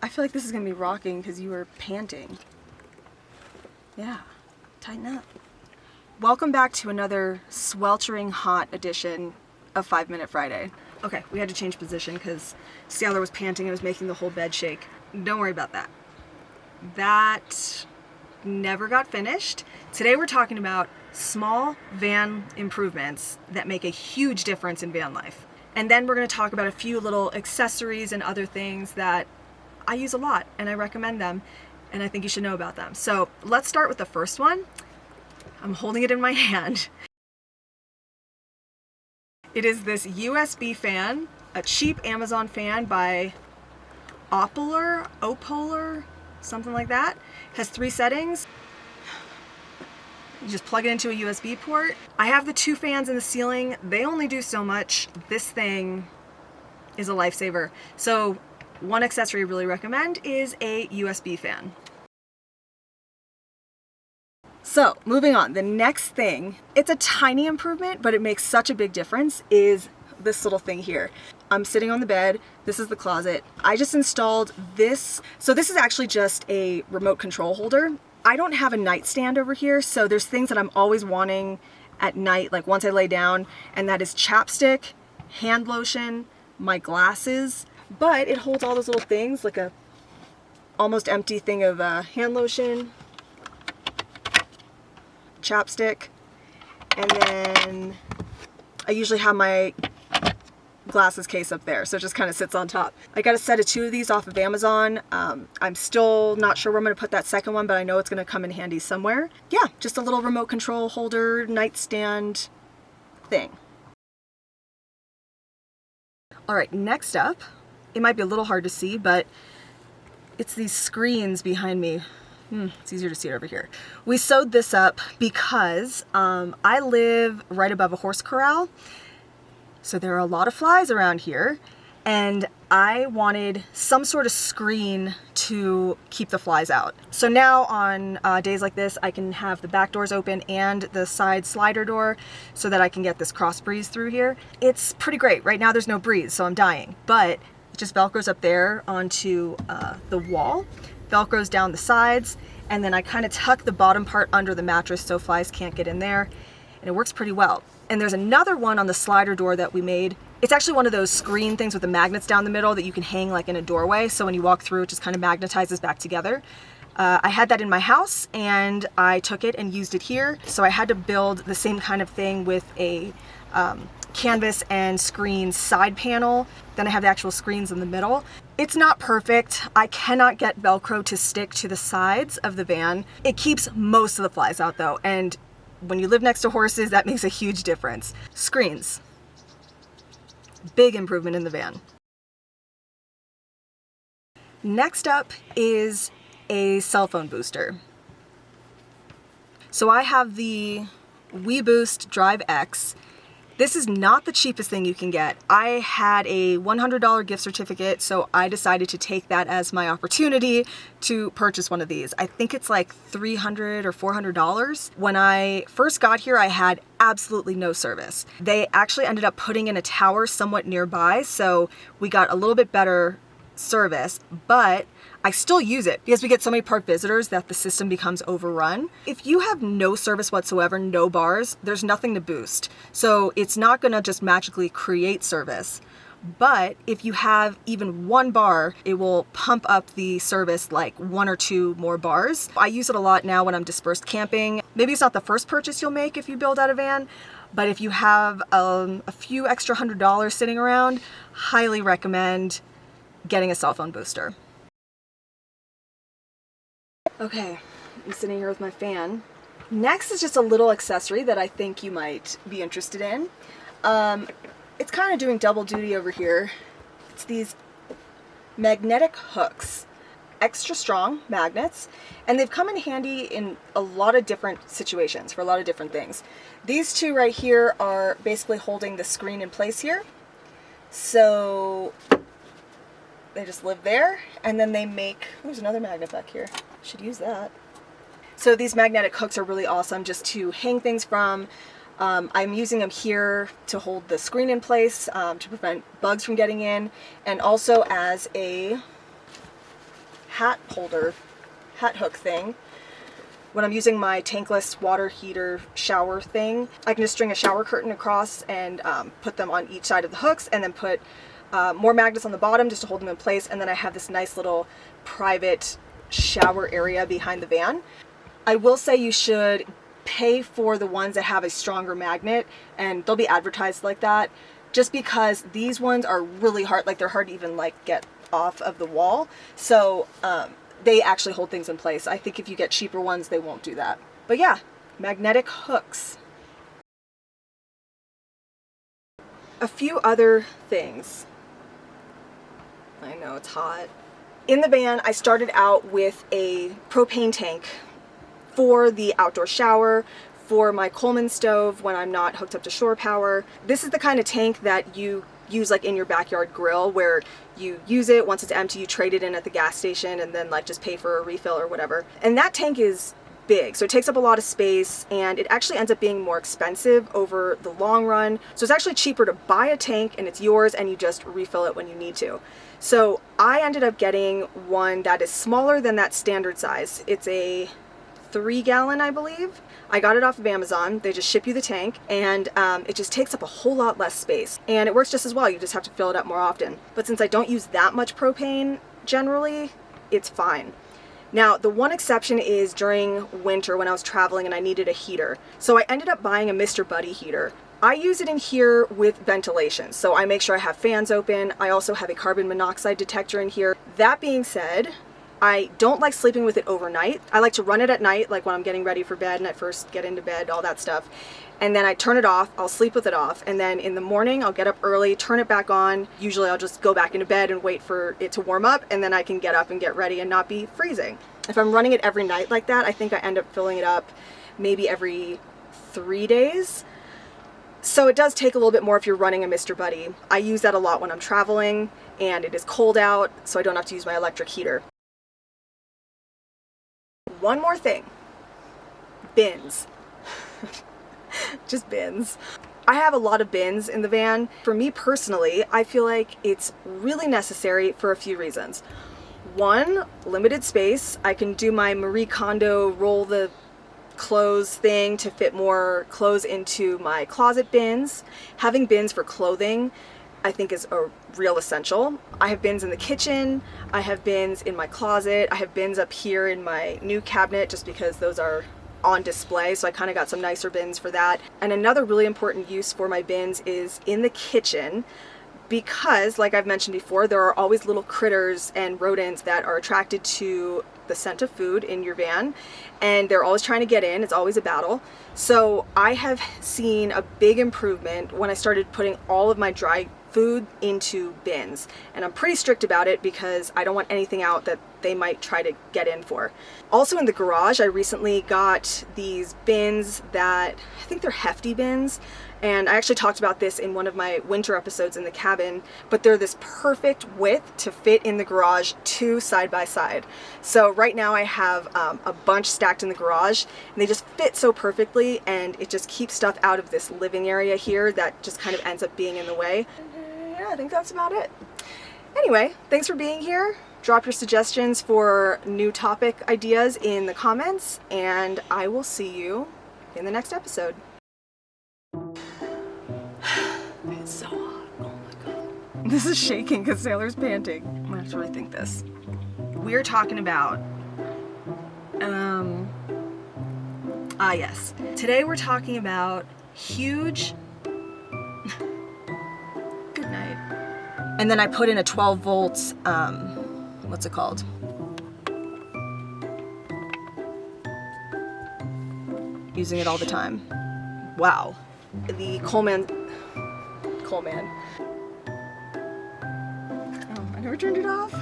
I feel like this is gonna be rocking because you were panting. Yeah, tighten up. Welcome back to another sweltering hot edition of 5 Minute Friday. Okay, we had to change position because Sailor was panting and was making the whole bed shake. Don't worry about that. That never got finished. Today we're talking about small van improvements that make a huge difference in van life. And then we're going to talk about a few little accessories and other things that I use a lot and I recommend them and I think you should know about them. So let's start with the first one. I'm holding it in my hand. It is this USB fan, a cheap Amazon fan by Opolar, something like that. It has 3 settings. You just plug it into a USB port. I have the 2 fans in the ceiling. They only do so much. This thing is a lifesaver. So one accessory I really recommend is a USB fan. So moving on, the next thing, it's a tiny improvement, but it makes such a big difference, is this little thing here. I'm sitting on the bed. This is the closet. I just installed this. So this is actually just a remote control holder. I don't have a nightstand over here, so there's things that I'm always wanting at night, like once I lay down, and that is chapstick, hand lotion, my glasses, but it holds all those little things, like a almost empty thing of hand lotion, chapstick, and then I usually have my glasses case up there, so it just kind of sits on top. I got a set of 2 of these off of Amazon. I'm still not sure where I'm going to put that second one, but I know it's going to come in handy somewhere. Yeah, just a little remote control holder, nightstand thing. All right, next up, it might be a little hard to see, but it's these screens behind me. It's easier to see it over here. We sewed this up because I live right above a horse corral. So there are a lot of flies around here and I wanted some sort of screen to keep the flies out. So now on days like this, I can have the back doors open and the side slider door so that I can get this cross breeze through here. It's pretty great. Right now there's no breeze, so I'm dying, but it just Velcros up there onto the wall, Velcros down the sides, and then I kind of tuck the bottom part under the mattress so flies can't get in there, and it works pretty well. And there's another one on the slider door that we made. It's actually one of those screen things with the magnets down the middle that you can hang like in a doorway, so when you walk through it just kind of magnetizes back together. I had that in my house and I took it and used it here, so I had to build the same kind of thing with a canvas and screen side panel. Then I have the actual screens in the middle. It's not perfect. I cannot get Velcro to stick to the sides of the van. It keeps most of the flies out though, and when you live next to horses, that makes a huge difference. Screens. Big improvement in the van. Next up is a cell phone booster. So I have the WeBoost Drive X. This is not the cheapest thing you can get. I had a $100 gift certificate, so I decided to take that as my opportunity to purchase one of these. I think it's like $300 or $400. When I first got here, I had absolutely no service. They actually ended up putting in a tower somewhat nearby, so we got a little bit better service, but I still use it because we get so many park visitors that the system becomes overrun. If you have no service whatsoever, no bars, there's nothing to boost. So it's not gonna just magically create service. But if you have even 1 bar, it will pump up the service like 1 or 2 more bars. I use it a lot now when I'm dispersed camping. Maybe it's not the first purchase you'll make if you build out a van, but if you have a few extra $100 sitting around, highly recommend getting a cell phone booster. Okay, I'm sitting here with my fan. Next is just a little accessory that I think you might be interested in. It's kind of doing double duty over here. It's these magnetic hooks. Extra strong magnets, and they've come in handy in a lot of different situations for a lot of different things. These 2 right here are basically holding the screen in place here. So they just live there, and then they make, there's another magnet back here. Should use that. So these magnetic hooks are really awesome just to hang things from. I'm using them here to hold the screen in place to prevent bugs from getting in, and also as a hat holder, hat hook thing. When I'm using my tankless water heater shower thing, I can just string a shower curtain across and put them on each side of the hooks, and then put more magnets on the bottom just to hold them in place. And then I have this nice little private shower area behind the van. I will say you should pay for the ones that have a stronger magnet, and they'll be advertised like that, just because these ones are really hard, like they're hard to even like get off of the wall. So they actually hold things in place. I think if you get cheaper ones, they won't do that. But yeah, magnetic hooks. A few other things. I know it's hot. In the van, I started out with a propane tank for the outdoor shower, for my Coleman stove when I'm not hooked up to shore power. This is the kind of tank that you use like in your backyard grill, where you use it, once it's empty you trade it in at the gas station and then like just pay for a refill or whatever. And that tank is big, so it takes up a lot of space, and it actually ends up being more expensive over the long run. So it's actually cheaper to buy a tank and it's yours, and you just refill it when you need to. So I ended up getting one that is smaller than that standard size. It's a 3-gallon, I believe. I got it off of Amazon. They just ship you the tank, and it just takes up a whole lot less space, and it works just as well. You just have to fill it up more often. But since I don't use that much propane generally, it's fine. Now, the one exception is during winter when I was traveling and I needed a heater. So I ended up buying a Mr. Buddy heater. I use it in here with ventilation, so I make sure I have fans open. I also have a carbon monoxide detector in here. That being said, I don't like sleeping with it overnight. I like to run it at night, like when I'm getting ready for bed and I first get into bed, all that stuff. And then I turn it off, I'll sleep with it off, and then in the morning I'll get up early, turn it back on. Usually I'll just go back into bed and wait for it to warm up, and then I can get up and get ready and not be freezing. If I'm running it every night like that, I think I end up filling it up maybe every 3 days. So it does take a little bit more if you're running a Mr. Buddy. I use that a lot when I'm traveling and it is cold out, so I don't have to use my electric heater. One more thing. Bins. Just bins. I have a lot of bins in the van. For me personally, I feel like it's really necessary for a few reasons. One, limited space. I can do my Marie Kondo roll the clothes thing to fit more clothes into my closet bins. Having bins for clothing, I think, is a real essential. I have bins in the kitchen, I have bins in my closet, I have bins up here in my new cabinet just because those are on display, so I kind of got some nicer bins for that. And another really important use for my bins is in the kitchen, because like I've mentioned before, there are always little critters and rodents that are attracted to the scent of food in your van, and they're always trying to get in. It's always a battle. So I have seen a big improvement when I started putting all of my dry food into bins, and I'm pretty strict about it because I don't want anything out that they might try to get in for. Also in the garage, I recently got these bins that I think they're hefty bins, and I actually talked about this in one of my winter episodes in the cabin, but they're this perfect width to fit in the garage, 2 side by side. So right now I have a bunch stacked in the garage, and they just fit so perfectly, and it just keeps stuff out of this living area here that just kind of ends up being in the way. Yeah, I think that's about it. Anyway, thanks for being here. Drop your suggestions for new topic ideas in the comments, and I will see you in the next episode. It's so hot. Oh my god. This is shaking because Sailor's panting. I'm gonna have to rethink this. We're talking about yes. Today we're talking about huge good night. And then I put in a 12 volts what's it called? Using it all the time. Wow. The Coleman. Oh, I never turned it off.